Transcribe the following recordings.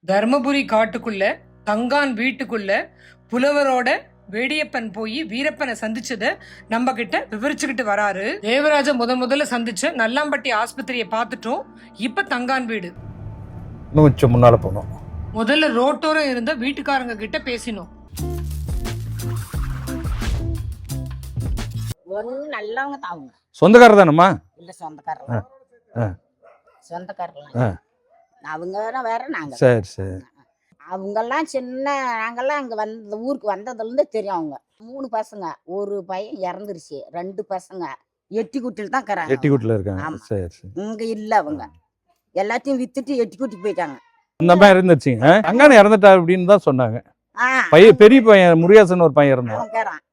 தர்மபுரி காட்டுக்குள்ள தங்கான் வீட்டுக்குள்ள புலவரோட வேடியப்பன் போய் வீரப்பனை சந்திச்சத நம்ம கிட்ட விவரிச்சுக்கிட்டு வராரு. தேவராஜ முதல்ல சந்திச்ச நல்லாம்பட்டி ஆஸ்பத்திரியை பார்த்துட்டோம். இப்ப தங்கான் வீடு கொஞ்சம் முன்னால போனோம். முதல்ல ரோட்டோரம் இருந்த வீட்டுக்காரங்க கிட்ட பேசினோம். நல்லவங்க தான் அவங்க. சொந்தக்காரர் தானம்மா? இல்ல சொந்தக்காரர். சொந்தக்காரர் அவங்க வேற நாங்க. சரி சரி. அவங்கெல்லாம் சின்ன நாங்கெல்லாம் அங்க வந்த ஊருக்கு வந்ததுல இருந்து தெரியும். அவங்க 3 பசங்க, ஒரு பையன் இறந்துருச்சு, 2 பசங்க எட்டிக்குட்டில தான் இருக்கிறாங்க. எட்டிக்குட்டில இருக்காங்க. சரி சரி. இங்க இல்ல, அவங்க எல்லாத்தையும் வித்துட்டு எட்டிக்குட்டி போயிட்டாங்க. அந்த மாதிரி இருந்துச்சுங்க. அங்கான இறந்துட்டா அப்படின்னு தான் சொன்னாங்க. பையன் பெரிய பையன் முருகேசன் ஒரு பையன் இருந்தான்,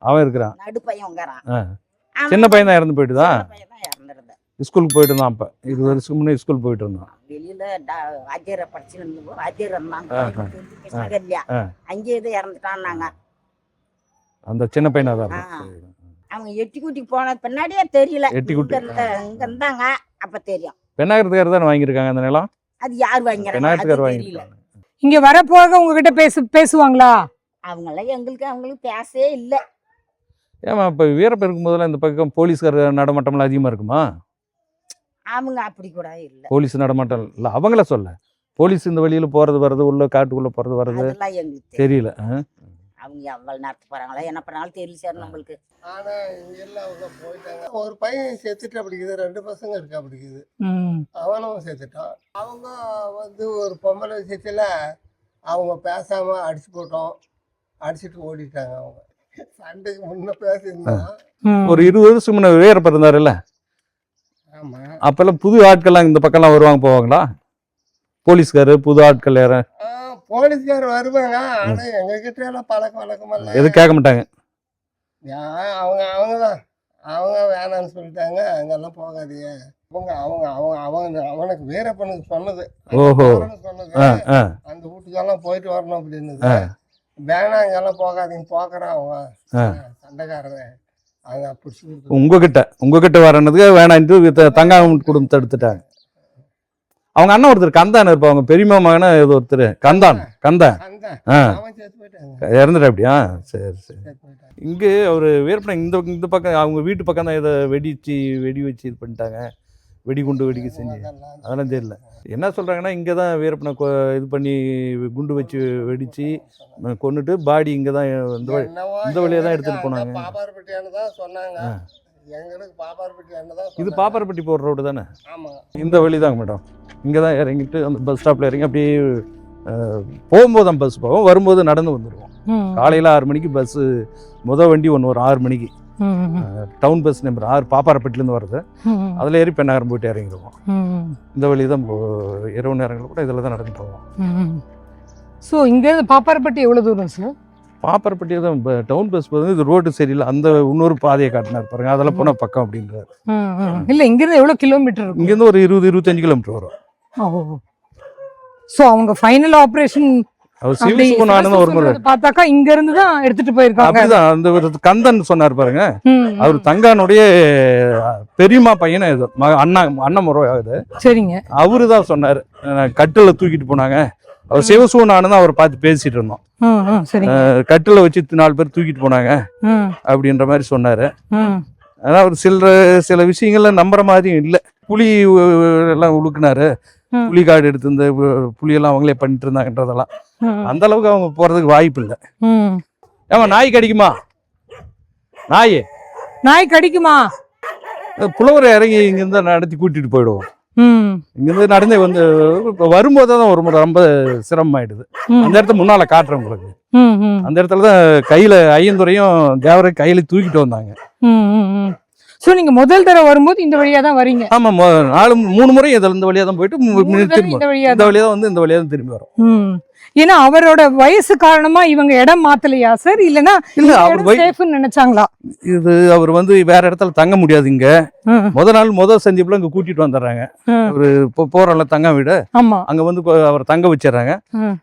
அவன் இருக்கிறான். நடு பையன் சின்ன பையன் தான் இறந்து போயிட்டுதான். ஸ்கூலுக்கு போயிட்டு இருந்தான். அப்ப 20 வருஷத்துக்கு முன்னே ஸ்கூல் போயிட்டு இருந்தான். வெளியில வாத்தியார படிச்சுன்னு வாத்தியார் அங்கே இது இறந்துட்டான்னாங்க. அந்த சின்ன பையனா தான். அவங்க எட்டிக்குட்டி போன பின்னாடியே தெரியல. எட்டிக்குட்டி இங்க இருந்தாங்க, அப்ப தெரியும். பெண்ணாயிரத்துக்காரர் தான் வாங்கியிருக்காங்க அந்த நிலம். அது யார் பெண்ணாயிரத்துக்காரர் வாங்கியிருக்காங்க. இங்க வரப்போக உங்ககிட்ட பேசுவாங்களா? அவங்களாம் அவங்களுக்கு பேசவே இல்ல. ஏமா இப்ப வீரப்ப இருக்கும் போதெல்லாம் இந்த பக்கம் போலீஸ்கார நடமாட்டம்லாம் அதிகமா இருக்குமா? அவங்க அப்படி கூட இல்ல. போலீஸ் நடமாட்டம் இல்ல. அவங்கள சொல்ல போலீஸ் இந்த வழியில போறது வர்றது, உள்ள காட்டுக்குள்ள போறது வர்றது தெரியல. அவங்க எவ்வளவு நேரத்து போறாங்களா என்ன பண்ணாலும் தெரியல சார் நம்மளுக்கு. ஆனா இங்க எல்லாம் அவங்க போயிட்டாங்க. ஒரு பையன் செத்துட்டு அப்படிக்குது, 2 பசங்க இருக்கு அப்படிக்குது. அவனும் செத்துட்டான். அவங்க ஒரு பொம்பளை விஷயத்துல அவங்க பேசாம அடிச்சு போட்டோம், அடிச்சுட்டு ஓடிட்டாங்க. அவங்க சண்டைக்கு முன்ன பேசியிருந்தா ஒரு 20 வருஷம் முன்ன வீரப்ப இருந்தாருல்ல. ஆமா. அப்பெல்லாம் புது ஆட்கள்லாம் இந்த பக்கம்லாம் வருவாங்க போவாங்களா? போலீஸ்காரு புது ஆட்கள் யார? போலீஸ்கார் வருவாங்க. ஆனா எங்க கிட்ட எல்லாம் வழக்கம் எல்லாம் எதுவும் கேட்க மாட்டாங்க. அவங்கதான் அவங்க வேணான்னு சொல்லிட்டாங்க. அங்கெல்லாம் போகாதீங்க. அவனுக்கு வீரப்பனுக்கு சொன்னது. ஓஹோ. சொன்னது அந்த வீட்டுக்கெல்லாம் போயிட்டு வரணும் அப்படின்னு. வேணாம் அங்கெல்லாம் போகாதீங்க, போக்குறான் அவங்க சண்டைக்காரரு. உங்ககிட்ட வரனதுக்கு வேணான்ட்டு தங்காம குடும்பத்தை எடுத்துட்டாங்க. அவங்க அண்ணன் ஒருத்தர் கந்தான் இருப்பா, அவங்க பெரியமா மகனா ஏதோ ஒருத்தர் கந்தான் இறந்துட்டா அப்படியா? சரி சரி. இங்க ஒரு வீரப்பன இந்த பக்கம் அவங்க வீட்டு பக்கம் தான் இதை வெடி வச்சு இது பண்ணிட்டாங்க. வெடிகுண்டு வெடிக்க செஞ்சு அதெல்லாம் தெரியல. என்ன சொல்றாங்கன்னா இங்கே தான் வீரப்பனை இது பண்ணி குண்டு வச்சு வெடிச்சு கொண்டுட்டு பாடி இங்கே தான் இந்த வழியாக தான் எடுத்துகிட்டு போனாங்க. இது பாப்பாரப்பட்டி போகிற ரோடு தானே? இந்த வழி தாங்க மேடம். இங்கே தான் இறங்கிட்டு அந்த பஸ் ஸ்டாப்பில் இறங்கி அப்படியே போகும்போது தான் பஸ் போவோம், வரும்போது நடந்து வந்துடுவோம். காலையில் 6 மணிக்கு பஸ்ஸு வண்டி ஒன்று வரும் 6 மணிக்கு. டவுன் பஸ் நம்பர் 6 பாப்பாரப்பட்டிலேருந்து வருது. அதில் ஏறி பெண்ணாகரம் போயிட்டு இறங்கிடுவோம். இந்த வழி தான் இரவு நேரங்களில் கூட இதில் தான் நடந்து போவோம். ஸோ இங்கேருந்து பாப்பாரப்பட்டி எவ்வளோ தூரம் சார்? பாப்பாரப்பட்டி தான் டவுன் பஸ் போகுது. இது ரோடு சரியில்லை, அந்த இன்னொரு பாதையை காட்டினார் பாருங்க, அதெல்லாம் போனால் பக்கம் அப்படின்றாரு. இல்லை இங்கேருந்து எவ்வளோ கிலோமீட்டர்? இங்கேருந்து ஒரு 20-25 கிலோமீட்டர் வரும். ஸோ அவங்க ஃபைனல் ஆப்ரேஷன் பார்த்தாக்கா இங்க இருந்து தான் எடுத்துட்டு போயிருக்காங்க. அந்த கந்தன் சொன்னார் பாருங்க, அவர் தங்கானுடைய பெரியமா பையனை ஏதோ அண்ணன் முறை ஆகுது. சரிங்க. அவரு தான் சொன்னாரு, கட்டில தூக்கிட்டு போனாங்க. அவர் சிவசூனானு அவர் பார்த்து பேசிட்டு இருந்தோம். கட்டில வச்சு 4 பேர் தூக்கிட்டு போனாங்க அப்படின்ற மாதிரி சொன்னாரு. ஆனா அவர் சில விஷயங்கள்ல நம்புற மாதிரியும் இல்லை. புலி எல்லாம் உழுக்குனாரு, புலி காடு எடுத்து இந்த புலியெல்லாம் அவங்களே பண்ணிட்டு இருந்தாங்கன்றதெல்லாம் அந்த அளவுக்கு அவங்க போறதுக்கு வாய்ப்பு இல்லை. ஏமா நாய் கடிக்குமா? நாய் கடிக்குமா? புலவரை இறங்கி இங்கிருந்து நடத்தி கூட்டிட்டு போயிடுவோம். இங்கிருந்து நடந்தே வரும்போது தான் ரொம்ப சிரமமாயிடுது. அந்த இடத்த முன்னால காட்டுறேன் உங்களுக்கு. அந்த இடத்துலதான் கையில ஐயந்துரையும் தேவரை கையில தூக்கிட்டு வந்தாங்க. ஸோ நீங்க முதல் தடவை வரும்போது இந்த வழியா தான் வரீங்க? ஆமா, 3 முறை இந்த வழியா தான் போயிட்டு இந்த வழியா தான் இந்த வழியா தான் திரும்பி வரும். ஏன்னா அவரோட வயசு காரணமா இவங்க இடம் மாத்தலையா சார்? இல்லன்னா இல்ல அவர் சேஃப்னு நினைச்சாங்களா? இது அவர் வேற இடத்துல தங்க முடியாது. இங்க முதல் சந்திப்புல இங்க கூட்டிட்டு வந்துடுறாங்க. ஒரு போறல தங்க வீடு, அங்க அவர் தங்க வச்சிடறாங்க.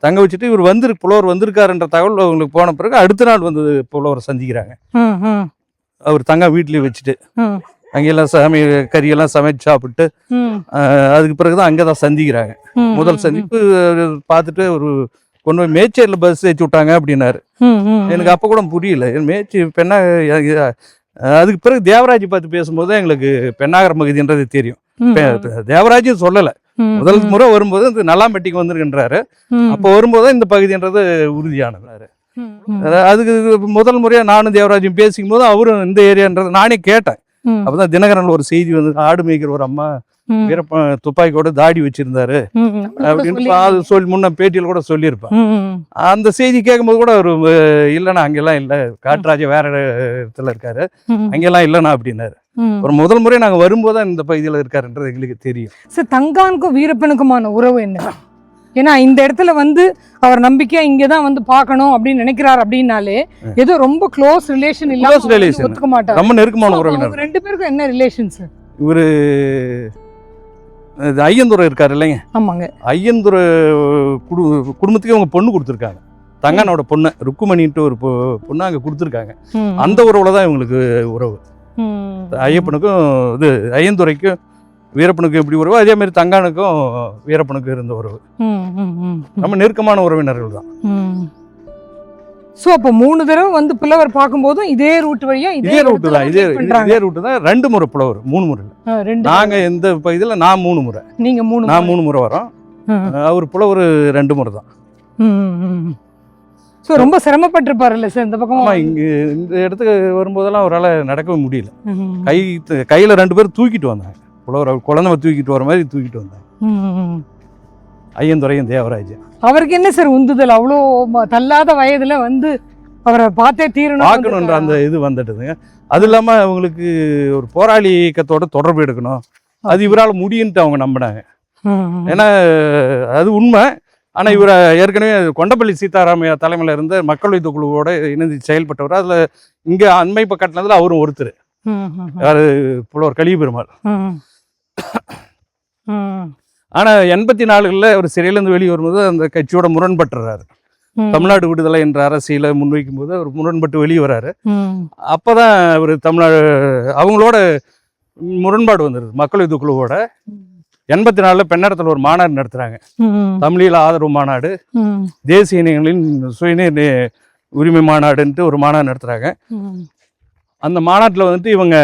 தங்க வச்சுட்டு இவர் புலவர் வந்திருக்காருன்ற தகவல் அவங்களுக்கு போன பிறகு அடுத்த நாள் புலவரை சந்திக்கிறாங்க. அவர் தங்க வீட்லயே வச்சுட்டு அங்கெல்லாம் கறியெல்லாம் சமைச்சு சாப்பிட்டு அதுக்கு பிறகுதான் அங்கதான் சந்திக்கிறாங்க. முதல் சந்திப்பு பார்த்துட்டு ஒரு கொண்டு போய் மேச்சேரியில் பஸ் ஏற்றி விட்டாங்க அப்படின்னாரு. எனக்கு அப்போ கூட புரியல, மேச்சி பெண்ணா. அதுக்கு பிறகு தேவராஜ் பார்த்து பேசும்போது தான் எங்களுக்கு பெண்ணாகர மகுதின்றது தெரியும். தேவராஜும் சொல்லலை. முதல் முறை வரும்போது இந்த நல்லாம்பட்டிக்கு வந்திருக்கின்றாரு. அப்போ வரும்போது இந்த பகுதின்றது உறுதியானது. அதுக்கு முதல் முறையா நானும் தேவராஜும் பேசிக்கும் போது அவரும் இந்த ஏரியான்றது நானே கேட்டேன். அப்பதான் தினகரன்ல ஒரு செய்தி வந்து ஆடு மேய்க்கிற ஒரு அம்மா வீரப்ப துப்பாக்கியோட தாடி வச்சிருந்தாரு அப்படின்னு முன்ன பேட்டியில் கூட சொல்லியிருப்பேன். அந்த செய்தி கேட்கும்போது கூட ஒரு இல்லைண்ணா அங்கெல்லாம் இல்லை, காட்டுராஜா வேற இடத்துல இருக்காரு, அங்கெல்லாம் இல்லைண்ணா அப்படின்னாரு. ஒரு முதல் முறை நாங்க வரும்போது இந்த பகுதியில் இருக்காருன்றது எங்களுக்கு தெரியும். சார், தங்கானுக்கும் வீரப்பனுக்குமான உறவு என்ன? ஏன்னா இந்த இடத்துல வந்து அவர் நம்பிக்கையா இங்கதான் வந்து பார்க்கணும் அப்படின்னு நினைக்கிறாரு அப்படின்னாலே ஏதோ ரொம்ப க்ளோஸ் ரிலேஷன் இல்லாம ஒத்துக்க மாட்டாரு. ரொம்ப நெருக்கமான உறவினர். ரெண்டு பேருக்கும் என்ன ரிலேஷன் சார்? இவரு ஐயந்துரை இருக்காரு இல்லைங்க. ஆமாங்க. ஐயந்துரை குடும்பத்துக்கு அவங்க பொண்ணு கொடுத்துருக்காங்க. தங்கானோட பொண்ணு ருக்குமணின்ட்டு ஒரு பொண்ணு அங்கே கொடுத்துருக்காங்க. அந்த உறவுல தான் இவங்களுக்கு உறவு. ஐயப்பனுக்கும் இது ஐயந்துரைக்கும் வீரப்பனுக்கும் எப்படி உறவு, அதே மாதிரி தங்கானுக்கும் வீரப்பனுக்கும் இருந்த உறவு. நம்ம நெருக்கமான உறவினர்கள் தான். சோ அப்ப 3 தடவை வந்து புலவர் பார்க்கும்போதும் இதே ரூட் வழியா இதே ரூட்டு தான், இதே ரூட்டு தான். 2 முறை புலவர், 3 முறை இல்லை. நாங்க இந்த பகுதியில் நான் 3 முறை, நீங்க 3, நான் 3 முறை வரோம். அவர் புலவர் 2 முறை தான். ஸோ ரொம்ப சிரமப்பட்டிருப்பாருல்ல சார் இந்த பக்கம்? இங்க இந்த இடத்துக்கு வரும்போதெல்லாம் அவரால் நடக்கவே முடியல. கையில் 2 பேர் தூக்கிட்டு வந்தாங்க. புலவர் குழந்தை தூக்கிட்டு வர மாதிரி தூக்கிட்டு வந்தாங்க. ஐயந்துரையும் தேவராஜ். அவருக்கு என்ன சார் உந்துதல்? அவ்வளோ தள்ளாத வயதுல வந்து அவரை பார்த்தே தீரணும் பார்க்கணுன்ற அந்த இது வந்துட்டுதுங்க. அது இல்லாமல் அவங்களுக்கு ஒரு போராளி இயக்கத்தோட தொடர்பு எடுக்கணும், அது இவரால் முடியுன்ட்டு அவங்க நம்பினாங்க. ஏன்னா அது உண்மை. ஆனால் இவரை ஏற்கனவே கொண்டப்பள்ளி சீதாராமையா தலைமையில் இருந்த மக்கள் உதவி குழுவோட இணைந்து செயல்பட்டவர். அதில் இங்கே அண்மை கட்டினதில் அவரும் ஒருத்தர். யார்? புலவர் கலியபெருமாள். ஆனால் 84ல் அவர் சிறையிலேருந்து வெளியே வரும்போது அந்த கட்சியோட முரண்பட்டுறாரு. தமிழ்நாடு விடுதலை என்ற அரசியலை முன்வைக்கும் போது அவர் முரண்பட்டு வெளியே வராரு. அப்போதான் அவர் தமிழ்நாடு அவங்களோட முரண்பாடு வந்துடுது. மக்கள் உதவி குழுவோட 84ல் பெண்ணடத்தில் ஒரு மாநாடு நடத்துகிறாங்க. தமிழீழ ஆதரவு மாநாடு, தேசிய இனங்களின் சுயநீர் உரிமை மாநாடுன்ட்டு ஒரு மாநாடு நடத்துகிறாங்க. அந்த மாநாட்டில் வந்துட்டு இவங்க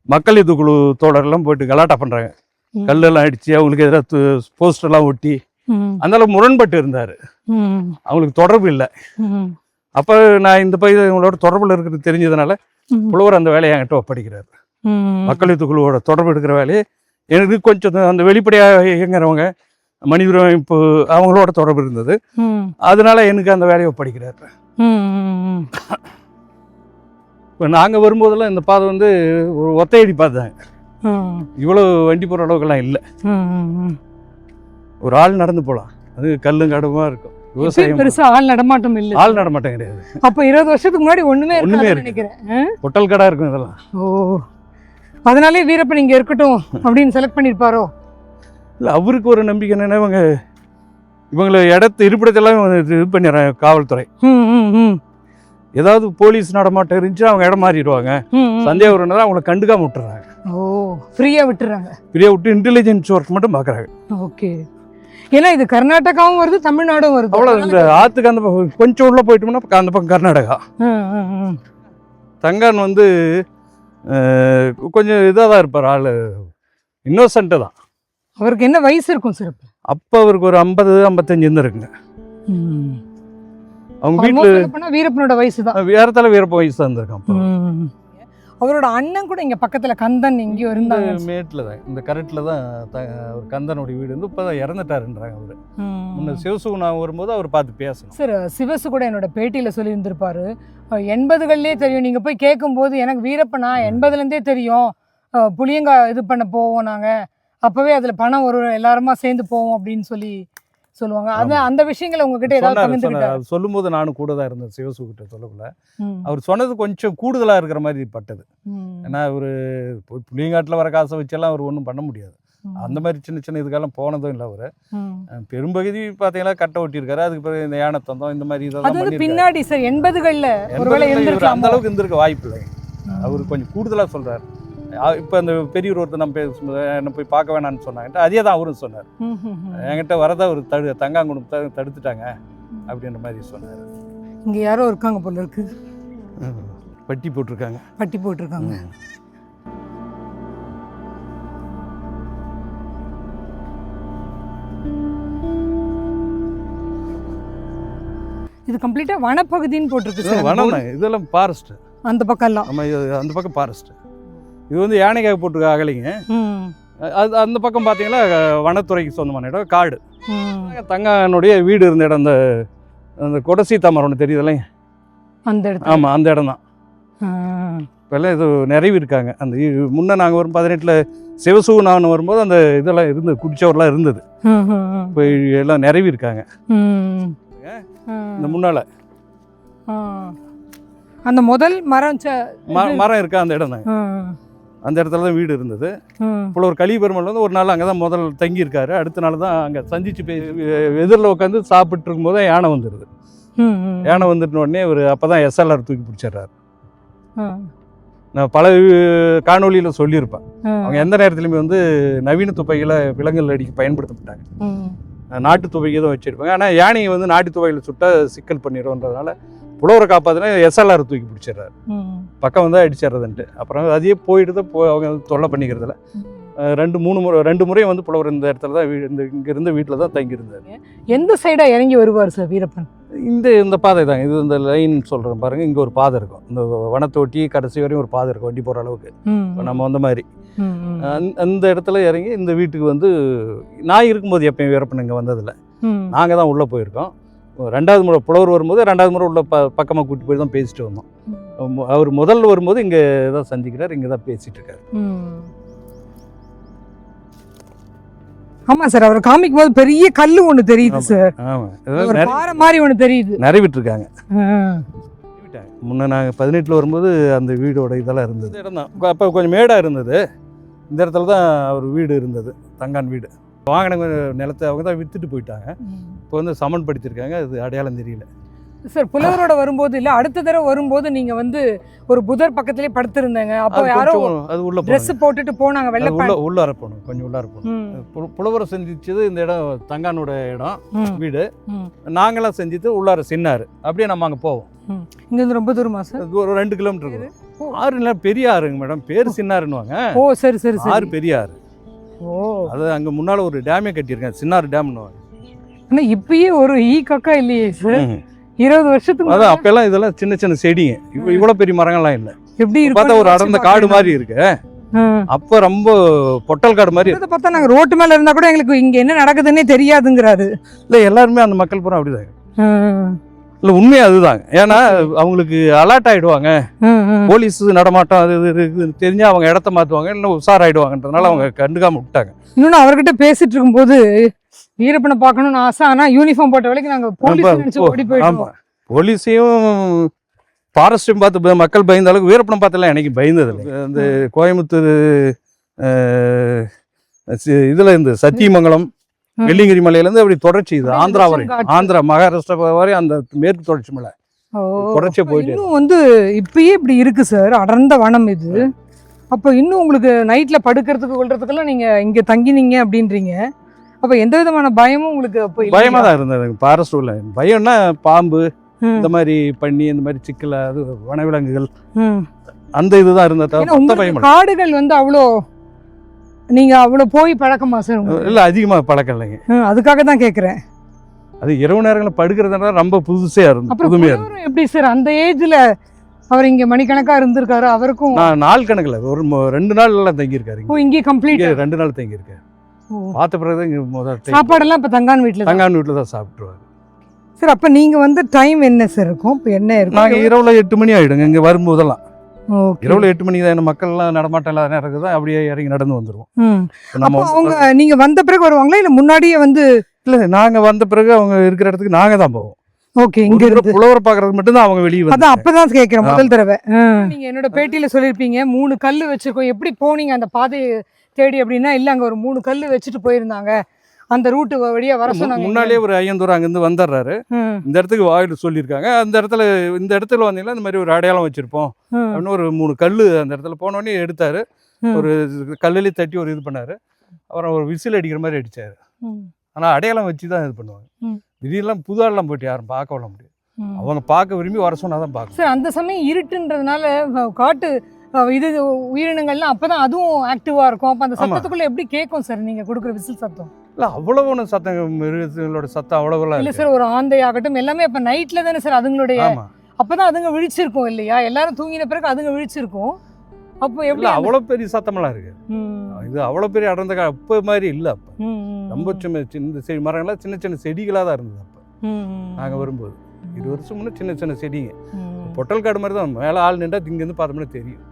மக்கள் இது குழு தோழரெல்லாம் போயிட்டு கலாட்டா பண்ணுறாங்க. கல்லெல்லாம் அடித்து அவங்களுக்கு எதிராக போஸ்டர்லாம் ஒட்டி அந்த அளவுக்கு முரண்பட்டு இருந்தார். அவங்களுக்கு தொடர்பு இல்லை. அப்போ நான் இந்த பகுதி இவங்களோட தொடர்பில் இருக்கிறது தெரிஞ்சதுனால புலவர் அந்த வேலையை என்கிட்ட ஒப்படைக்கிறார். மக்கள் இது குழுவோட தொடர்பு எடுக்கிற வேலையை எனக்கு கொஞ்சம் அந்த வெளிப்படையாக இயங்குறவங்க மனிதர் இப்போ அவங்களோட தொடர்பு இருந்தது. அதனால எனக்கு அந்த வேலையை ஒப்படைக்கிறார். இப்போ நாங்கள் வரும்போதெல்லாம் இந்த பாதை வந்து ஒரு ஒத்தையடி பாதைங்க. இவ்வளோ வண்டி போகிற அளவுக்குலாம் இல்லை. ஒரு ஆள் நடந்து போகலாம். அது கல்லும் கடமா இருக்கும். விவசாயம் பெருசா ஆள் நடமாட்டம் இல்லை. ஆள் நடமாட்டம் கிடையாது. அப்போ 20 வருஷத்துக்கு முன்னாடி ஒண்ணுமே நினைக்கிறேன். பொட்டல் கடை இருக்கும் இதெல்லாம். ஓ, அதனாலே வீரப்பன் இங்க இருக்கட்டும் அப்படின்னு செலக்ட் பண்ணிருப்பாரோ? இல்லை, அவருக்கு ஒரு நம்பிக்கை என்னன்னா இவங்களை இருப்பிடத்தெல்லாம் இது பண்ணிடுறாங்க காவல்துறை. ஏதாவது போலீஸ் நடமாட்டம் இருந்துச்சு அவங்க இடம் மாறிடுவாங்க. சந்தேகம் வரும்னா அவங்கள கண்டுக்காம விட்டுறாங்க. ஓ, ஃப்ரீயா விட்டுறாங்க. ஃப்ரீயா விட்டு இன்டெலிஜென்ஸ் ஒர்க் மட்டும் பார்க்குறாங்க. ஓகே. ஏன்னா இது கர்நாடகாவும் வருது, தமிழ்நாடும் வருது. அவ்வளோ இந்த ஆற்றுக்கு அந்த பக்கம் கொஞ்சம் உள்ள போயிட்டோம்னா அந்த பக்கம் கர்நாடகா. தங்கான் வந்து கொஞ்சம் இதாக தான் இருப்பார். ஆள் இன்னோசென்ட்டு தான். அவருக்கு என்ன வயசு இருக்கும் சிறப்பு? அப்போ அவருக்கு ஒரு 50-55 இருக்குங்க. அவங்க வீட்டில் வீரப்பனோட வயசு தான். வேறத்தால வீரப்ப வயசு தான் இருந்திருக்கான். அவரோட அண்ணன் கூட இங்க பக்கத்துல கந்தன் எங்கேயோ இருந்தாங்க. மேட்டில் தான், இந்த கரெக்டில் தான் ஒரு கந்தனுடைய வீடு வந்து இப்போ தான் இறந்துட்டாருன்றாங்க. அவர் முன்ன சிவசு நான் வரும்போது அவர் பார்த்து பேசணும். சார், சிவசு கூட என்னோட பேட்டியில் சொல்லியிருந்திருப்பாரு, 80கள்லேயே தெரியும். நீங்கள் போய் கேட்கும்போது எனக்கு வீரப்பனா 80லேருந்தே தெரியும், புளியங்கா இது பண்ண போவோம் நாங்கள், அப்போவே அதில் பணம் வரும், எல்லாருமா சேர்ந்து போவோம் அப்படின்னு சொல்லுவாங்க. அது அந்த விஷயங்களை உங்ககிட்ட ஏதாவது சொல்லும் போது நானும் கூட தான் இருந்தேன். சிவசு கிட்ட சொல்லக்குள்ள அவர் சொன்னது கொஞ்சம் கூடுதலாக இருக்கிற மாதிரி பட்டது. ஏன்னா ஒரு புளியங்காட்டில் வர காசை வச்செல்லாம் அவர் ஒன்றும் பண்ண முடியாது. அந்த மாதிரி சின்ன சின்ன இதுக்கெல்லாம் போனதும் இல்லை. அவர் பெரும்பகுதி பார்த்தீங்கன்னா கட்டை ஒட்டியிருக்காரு. அதுக்கு பிறகு இந்த யானைத்தந்தம் இந்த மாதிரி இதெல்லாம் பின்னாடி சார் 80களில் அந்த அளவுக்கு இருந்திருக்க வாய்ப்பு இல்லை. அவர் கொஞ்சம் கூடுதலாக சொல்றாரு. இப்போ அந்த பெரியவர் ஒருத்தர் நம்ம பேசும்போது என்ன போய் பார்க்க வேணாம்னு சொன்னாங்கன்ட்டு அதே தான் அவரும் சொன்னார். என்கிட்ட வரதா ஒரு தங்காங்குணம் தடுத்துட்டாங்க அப்படின்ற மாதிரி சொன்னார். இங்கே யாரோ இருக்காங்க போல இருக்கு. பட்டி போட்டிருக்காங்க. பட்டி போட்டிருக்காங்க. இது கம்ப்ளீட்டா வனப்பகுதின்னு போட்டிருக்கு சார். வனம் தான் இதெல்லாம், ஃபாரஸ்ட் அந்த பக்கம் எல்லாம். நம்ம அந்த பக்கம் ஃபாரஸ்ட். இது வந்து யானைக்காக போட்டிருக்க அகலிங்க. அது அந்த பக்கம் பார்த்தீங்கன்னா வனத்துறைக்கு சொந்தமான இடம், காடு. தங்கானுடைய வீடு இருந்த இடம் அந்த அந்த கொடசீத்தா மரம் ஒன்று தெரியுது இல்லைங்க, அந்த இடம். ஆமாம், அந்த இடம் தான். இப்போல்லாம் இது நிறைவு இருக்காங்க. அந்த முன்னே நாங்கள் வரும் 18 சிவசூனான்னு வரும்போது அந்த இதெல்லாம் இருந்தது, குடிச்சவரெலாம் இருந்தது. இப்போ எல்லாம் நிறைவு இருக்காங்க. இந்த முன்னால் அந்த முதல் மரம் மரம் இருக்கா அந்த இடம் தாங்க. அந்த இடத்துல தான் வீடு இருந்தது. இப்போ ஒரு கலிபெருமாள் வந்து ஒரு நாள் அங்கே தான் முதல் தங்கியிருக்காரு. அடுத்த நாள் தான் அங்கே சந்திச்சு எதிரில் உட்காந்து சாப்பிட்டு இருக்கும்போது யானை வந்துடுது. யானை வந்துட்டு உடனே ஒரு அப்போ தான் SLR தூக்கி பிடிச்சிடுறாரு. நான் பல காணொலியில் சொல்லியிருப்பேன். அவங்க எந்த நேரத்துலையுமே வந்து நவீன துப்பாக்கிகளை விலங்குகள் அடிக்க பயன்படுத்த மாட்டாங்க. நாட்டு துப்பாக்கி தான் வச்சுருப்பாங்க. ஆனால் யானையை வந்து நாட்டு துப்பாக்கியில் சுட்டால் சிக்கல் பண்ணிடும்ன்றதுனால புலவரை காப்பாற்றினா SLR தூக்கி பிடிச்சிடுறாரு. பக்கம் வந்து அடிச்சிடுறதுன்ட்டு. அப்புறம் அதையே போயிட்டு தான் அவங்க தொல்லை பண்ணிக்கிறதில்ல. 2 முறை வந்து புலவர் இந்த இடத்துல தான் இங்கே இருந்த வீட்டில் தான் தங்கியிருந்தார். எந்த சைடாக இறங்கி வருவார் சார் வீரப்பன்? இந்த பாதை தான் இது. இந்த லைன் சொல்கிறேன் பாருங்கள், இங்கே ஒரு பாதை இருக்கும். இந்த வனத்தொட்டி கடைசி வரையும் ஒரு பாதை இருக்கும், வண்டி போகிற அளவுக்கு. நம்ம வந்த மாதிரி அந்த இடத்துல இறங்கி இந்த வீட்டுக்கு வந்து நான் இருக்கும்போது எப்பயும் வீரப்பன் இங்கே வந்ததில்லை. நாங்கள் தான் உள்ளே போயிருக்கோம். 2வது முறை புலவர் வரும்போது 2வது முறை உள்ள பக்கமாக கூட்டிட்டு போய் தான் பேசிட்டு வந்தோம். அவர் முதல்ல வரும்போது இங்கே தான் சந்திக்கிறார், இங்கே தான் பேசிகிட்டு இருக்காரு. ஆமாம் சார், அவர் காமிக்கும் போது பெரிய கல் ஒன்று தெரியுது சார். ஆமாம், பாறை மாதிரி ஒன்று தெரியுது. நிறைவிட்டுருக்காங்க. முன்னே நாங்கள் 18 வரும்போது அந்த வீடோட இதெல்லாம் இருந்தது. இடம் தான் அப்போ கொஞ்சம் மேடாக இருந்தது. இந்த இடத்துல தான் அவர் வீடு இருந்தது, தங்கான் வீடு. வாங்கின நிலத்தை அவங்க தான் விற்றுட்டு போயிட்டாங்க. இப்போ வந்து சமன்படுத்தியிருக்காங்க, அது அடையாளம் தெரியல சார். புலவரோட வரும்போது இல்லை, அடுத்த தடவை வரும்போது நீங்கள் வந்து ஒரு புதர் பக்கத்துலேயே படுத்திருந்தாங்க. அப்போ யாரோ அது உள்ள ட்ரெஸ் போட்டுட்டு போனாங்க, வெள்ளை உள்ளார போகணும், கொஞ்சம் உள்ளார போகணும். புலவரை செஞ்சிச்சது இந்த இடம் தங்கானோட இடம் வீடு. நாங்களாம் செஞ்சுட்டு உள்ளார சின்னாரு. அப்படியே நம்ம அங்கே போவோம். இங்கேருந்து ரொம்ப தூரமா சார்? ஒரு 2 கிலோமீட்டர் இருக்குது. ஆறுல பெரிய ஆறுங்க மேடம், பேர் சின்னாருன்னுவாங்க. ஓ சரி சரி சரி. ஆறு பெரிய ஆறு. ஓ, அது அங்கே முன்னால் ஒரு டேமே கட்டியிருக்கேன், சின்னாறு டேம்னுவாங்க. ஆனால் இப்பயே ஒரு கக்கா இல்லையே சார், 20 வருஷத்துக்கு. அதான் அப்பெல்லாம் இதெல்லாம் சின்ன சின்ன செடிங்க, இப்போ இவ்வளோ பெரிய மரங்கள்லாம் இல்லை. எப்படி பார்த்தா ஒரு அடர்ந்த காடு மாதிரி இருக்கு. அப்போ ரொம்ப பொட்டல் காடு மாதிரி பார்த்தா நாங்கள் ரோட்டு மேலே இருந்தால் கூட எங்களுக்கு இங்கே என்ன நடக்குதுன்னே தெரியாதுங்கிறாரு. இல்லை, எல்லாருமே அந்த மக்கள் பூரா அப்படிதாங்க. இல்லை, உண்மையா அதுதாங்க. ஏன்னா அவங்களுக்கு அலர்ட் ஆகிடுவாங்க, போலீஸ் நடமாட்டம் அது இது தெரிஞ்சு அவங்க இடத்த மாற்றுவாங்க, இல்லை உஷாராயிடுவாங்கன்றதுனால அவங்க கண்டுக்காம விட்டாங்க. இன்னொன்று அவர்கிட்ட பேசிட்டு இருக்கும்போது வீரப்பனை பார்க்கணும்னு ஆசை, ஆனால் யூனிஃபார்ம் போட்ட வரைக்கும் நாங்கள் போலீஸ் ஓடி போயிட்டோம். போலீஸையும் ஃபாரஸ்ட்டையும் பார்த்து மக்கள் பயந்த அளவுக்கு வீரப்பனை பார்த்தெல்லாம் எனக்கு பயந்ததில்லை. அந்த கோயம்புத்தூர் இதில் இருந்து சத்தியமங்கலம் வெள்ளிங்கிரி மலையிலேருந்து அப்படி தொடர்ச்சி இது ஆந்திரா வரை, ஆந்திரா மகாராஷ்டிரா வரை அந்த மேற்கு தொடர்ச்சி மலை தொடர்ச்சியா போயிட்டு இன்னும் வந்து இப்பயே இப்படி இருக்கு சார், அடர்ந்த வனம் இது. அப்போ இன்னும் உங்களுக்கு நைட்ல படுக்கிறதுக்கு கொள்றதுக்கெல்லாம் நீங்க இங்க தங்கினீங்க அப்படின்றீங்க. அப்ப எந்த விதமான பயமும் உங்களுக்கு அப்போ பயமா தான் இருந்தது. ஃபாரஸ்ட் உள்ள பயம்னா பாம்பு, இந்த மாதிரி பண்ணி, இந்த மாதிரி சிக்கல, அது வனவிலங்குகள், அந்த இதுதான் இருந்தது. காடுகள் வந்து அவ்வளோ நீங்க அவ்வளோ போய் பழக்கமா சார்? இல்லை, அதிகமாக பழக்கம் இல்லைங்க. அதுக்காக தான் கேட்குறேன். அது இரவு நேரங்களில் படுக்கிறதுனால ரொம்ப புதுசையாக இருந்தது, புதுமையாக இருந்தது. எப்படி சார் அந்த ஏஜ்ல அவர் இங்க மணிக்கணக்காக இருந்திருக்காரு? அவருக்கும் நான் நாள் கணக்கில் ஒரு 2 நாள்லாம் தங்கியிருக்காரு. இங்கே கம்ப்ளீட் 2 நாள் தங்கியிருக்காரு. பார்த்த பிறகு இங்கே முதல் சாப்பாடெல்லாம் இப்போ தங்கான் வீட்டில் தான் சாப்பிட்டுருவாரு சார். அப்போ நீங்க வந்து டைம் என்ன சார் இருக்கும்? இப்போ என்ன இருக்கும்? நாங்கள் இரவுல 8 மணி ஆகிடுங்க இங்கே வரும்போதெல்லாம். இரவுல 8 மணிக்கு தான் மக்கள்லாம் நடமாட்டம் இல்லாத நேரம் இருக்குது, அப்படியே இறங்கி நடந்து வந்துடுவோம். நம்ம அவங்க நீங்க வந்த பிறகு வருவாங்களா இல்லை முன்னாடியே வந்து? இல்லை, நாங்கள் வந்த பிறகு அவங்க இருக்கிற இடத்துக்கு நாங்கள் தான் போவோம். ஓகே, இங்க இருந்து புலவரை பார்க்கறது மட்டும் தான் அவங்க வெளியே வந்து. அதான் அப்பதான் கேட்குறேன் முதல் தடவை. நீங்க என்னோட பேட்டியில சொல்லியிருப்பீங்க 3 கல் வச்சிருக்கோம், எப்படி போனீங்க அந்த பாதையை தேடி அப்படின்னா? இல்லை, அங்கே ஒரு 3 கல் வச்சுட்டு போயிருந்தாங்க, அந்த ரூட்டு வழியா வர சொன்னாங்க. முன்னாலே ஒரு ஐயந்தூர் அங்கேருந்து வந்துடுறாரு, இந்த இடத்துக்கு வாயில் சொல்லியிருக்காங்க. அந்த இடத்துல வந்தீங்கன்னா இந்த மாதிரி ஒரு அடையாளம் வச்சிருப்போம் அப்படின்னு ஒரு 3 கல் அந்த இடத்துல போனோடனே எடுத்தாரு. ஒரு கல்லுலேயே தட்டி ஒரு இது பண்ணாரு. அப்புறம் ஒரு விசில் அடிக்கிற மாதிரி அடிச்சாரு. ஆனால் அடையாளம் வச்சு தான் இது பண்ணுவாங்க. திடீர்லாம் புது ஆள்லாம் போயிட்டு யாரும் பார்க்க விட முடியாது. அவங்க பார்க்க விரும்பி வர சொன்னா தான் பார்க்க. சார் அந்த சமயம் இருட்டுன்றதுனால காட்டு இது உயிரினங்கள்லாம் அப்பதான் அதுவும் ஆக்டிவா இருக்கும். அப்ப அந்த சத்தத்துக்குள்ள எப்படி கேட்கும் சார் நீங்க கொடுக்குற விசில் சத்தம்? இல்லை அவ்வளவு ஒன்றும் சத்தம், மிருகங்களோட சத்தம் அவ்வளவுலாம் இல்லை சார். ஒரு ஆந்தை ஆகட்டும் எல்லாமே அப்ப நைட்ல தானே சார் அதுங்களுடைய, அப்பதான் அதுங்க விழிச்சிருக்கும் இல்லையா? எல்லாரும் தூங்கின பிறகு அதுங்க விழிச்சிருக்கும். அப்போ எப்படி அவ்வளோ பெரிய சத்தமெல்லாம் இருக்கு. இது அவ்வளோ பெரிய அடர்ந்த அப்போ மாதிரி இல்லை. அப்போ ரொம்ப சின்ன செடி மரங்கள்லாம் சின்ன சின்ன செடிகளாக தான் இருந்தது. அப்போ நாங்கள் வரும்போது 20 வருஷம் முன்னே சின்ன சின்ன செடிங்க, பொட்டல் காடு மாதிரி தான். மேலே ஆள் நின்றா இங்கேருந்து பார்த்தோம்னா தெரியும்.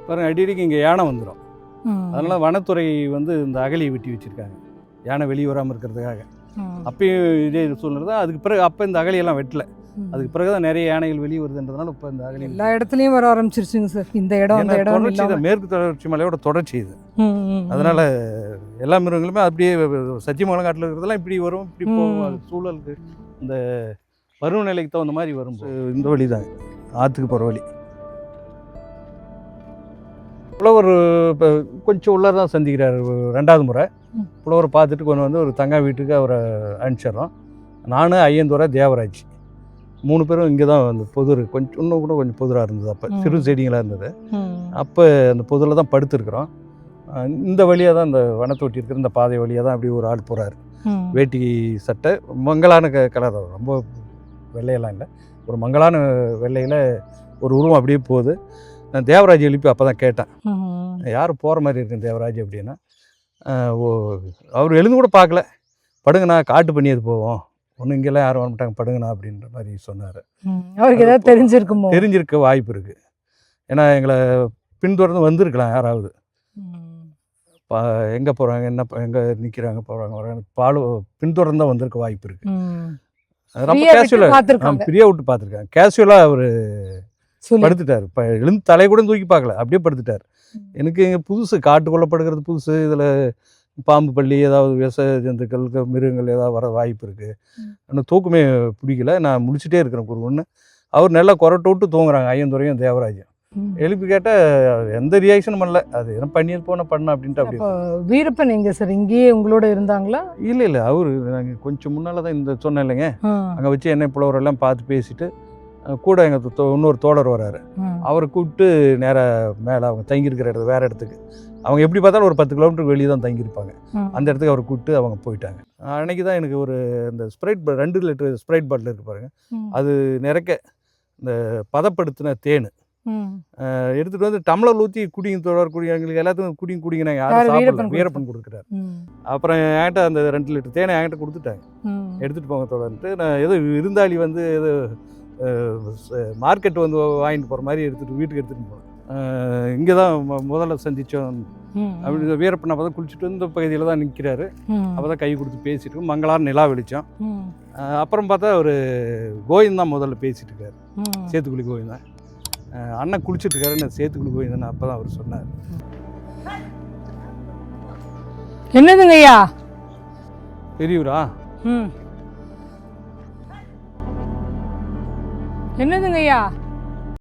பாருங்க அடிக்கடிக்கு இங்கே யானை வந்துடும். அதனால வனத்துறை வந்து இந்த அகலியை வெட்டி வச்சிருக்காங்க, யானை வெளியே வராமல் இருக்கிறதுக்காக. அப்பயும் இதே சூழ்நிலை தான். அதுக்கு பிறகு அப்போ இந்த அகலியெல்லாம் வெட்டலை. அதுக்கு பிறகுதான் நிறைய யானைகள் வெளியே வருதுன்றதுனால இப்போ இந்த அகலி எல்லா இடத்துலையும் வர ஆரம்பிச்சிருச்சுங்க சார். இந்த இடம் அந்த இடம் தொடர்ச்சி, மேற்கு தொடர்ச்சி மலையோட தொடர்ச்சி இது. அதனால எல்லா மிருகங்களுமே அப்படியே சத்தியமங்கலம் இருக்கிறதெல்லாம் இப்படி வரும், இப்படி போகும். சூழலுக்கு இந்த பருவநிலைக்கு தகுந்த மாதிரி வரும். இந்த வழி தான் ஆற்றுக்கு போகிற வழி. புலவர் இப்போ கொஞ்சம் உள்ளார தான் சந்திக்கிறார் 2வது முறை. புலவரை பார்த்துட்டு கொண்டு வந்து ஒரு தங்கா வீட்டுக்கு அவரை அனுப்பிச்சிட்றோம். நான் ஐயந்தோரை தேவராஜ் 3 பேரும் இங்கே தான் அந்த பொதுர் கொஞ்சம் இன்னும் கூட கொஞ்சம் பொதுராக இருந்தது. அப்போ சிறு செடிங்களாக இருந்தது. அப்போ அந்த பொதுரில் தான் படுத்துருக்குறோம். இந்த வழியாக தான் இந்த வனத்தொட்டி இருக்கிற இந்த பாதை வழியாக தான் அப்படி ஒரு ஆள் போகிறாரு. வேட்டி சட்டை மங்களான கலர், ரொம்ப வெள்ளையெல்லாம் இல்லை, ஒரு மங்களான வெள்ளையில் ஒரு உருவம் அப்படியே போகுது. நான் தேவராஜ் எழுப்பி அப்போ தான் கேட்டேன், யார் போகிற மாதிரி இருக்குன்னு தேவராஜ் அப்படின்னா. அவர் எழுந்து கூட பார்க்கல. படுங்கண்ணா, காட்டு பண்ணி அது போவோம், ஒன்றும் இங்கெல்லாம் யாரும் வரமாட்டாங்க, படுங்கண்ணா அப்படின்ற மாதிரி சொன்னார். அவருக்கு ஏதாவது தெரிஞ்சிருக்க வாய்ப்பு இருக்குது. ஏன்னா எங்களை பின்தொடர்ந்து வந்திருக்கலாம் யாராவது. எங்கே போகிறாங்க, என்ன எங்கே நிற்கிறாங்க, போகிறாங்க வராங்க, பின்தொடர்ந்து தான் வந்திருக்க வாய்ப்பு இருக்குது. ரொம்ப கேஷுவலாக ஃப்ரீயாக விட்டு பார்த்துருக்காங்க. கேஷுவலாக அவர் படுத்துட்டார். இப்போ எழுந்து தலையை கூட தூக்கி பார்க்கல, அப்படியே படுத்துட்டார். எனக்கு இங்கே புதுசு, காட்டுக்குள்ளே படுக்கிறது புதுசு. இதில் பாம்பு பள்ளி ஏதாவது விஷ ஜந்துக்கள் மிருகங்கள் ஏதாவது வர வாய்ப்பு இருக்குது. ஆனால் தூக்கமே பிடிக்கல. நான் முடிச்சுட்டே இருக்கிறேன் ஒன்று. அவர் நல்லா கொரட்டை விட்டு தூங்குறாங்க ஐயந்துரையும் தேவராஜும். எழுப்பி கேட்டால் எந்த ரியாக்ஷனும் பண்ணல. அது என்ன பண்ணியது போனால் பண்ண அப்படின்ட்டு. அப்படி வீரப்பன் எங்கே சார் இங்கேயே உங்களோட இருந்தாங்களா? இல்லை அவர் நாங்கள் கொஞ்சம் முன்னால் தான் இந்த சொன்னேன் இல்லைங்க, அங்கே வச்சு என்னை புலவரெல்லாம் பார்த்து பேசிட்டு கூட எங்கள் இன்னொரு தோழர் வராரு. அவரை கூப்பிட்டு நேராக மேலே அவங்க தங்கியிருக்கிற இடத்துக்கு, வேறு இடத்துக்கு, அவங்க எப்படி பார்த்தாலும் ஒரு 10 கிலோமீட்டருக்கு வெளியே தான் தங்கியிருப்பாங்க. அந்த இடத்துக்கு அவரை கூப்பிட்டு அவங்க போயிட்டாங்க. அன்றைக்கி தான் எனக்கு ஒரு இந்த ஸ்ப்ரைட் 2 லிட்டர் ஸ்ப்ரைட் பாட்டில் இருக்குது பாருங்கள், அது நிறைக்க இந்த பதப்படுத்தின தேன் எடுத்துகிட்டு வந்து டம்ளர் ஊற்றி குடிங்க தோழர், எங்களுக்கு எல்லாத்துக்கும் குடிங்க நாங்கள் யாரும் சாப்பிடல. வீரப்பன் கொடுக்குறாரு. அப்புறம் என்கிட்ட அந்த 2 லிட்டர் தேனை என்கிட்ட கொடுத்துட்டாங்க, எடுத்துகிட்டு போங்க தோழர்ன்ட்டு. நான் ஏதோ விருந்தாளி வந்து ஏதோ மார்க்கெட் வந்து வாங்கிட்டு போகிற மாதிரி வீட்டுக்கு எடுத்துகிட்டு போனேன். இங்கே தான் முதல்ல சந்தித்தோம். அப்படி வீரப்பன் அப்போ தான் குளிச்சுட்டு இந்த பகுதியில் தான் நிற்கிறாரு. அப்போ தான் கை கொடுத்து பேசிட்டு மங்களான நிலா வெளிச்சம். அப்புறம் பார்த்தா ஒரு கோவிந்தான் முதல்ல பேசிட்டு இருக்காரு, சேத்துக்குழி கோவிந்தான். அண்ணன் குளிச்சுட்டு இருக்காரு, நான் சேத்துக்குழி கோவிந்தன் அப்போ தான் அவர் சொன்னார். என்னதுங்க ஐயா பெரியவரா? என்னதுங்க ஐயா?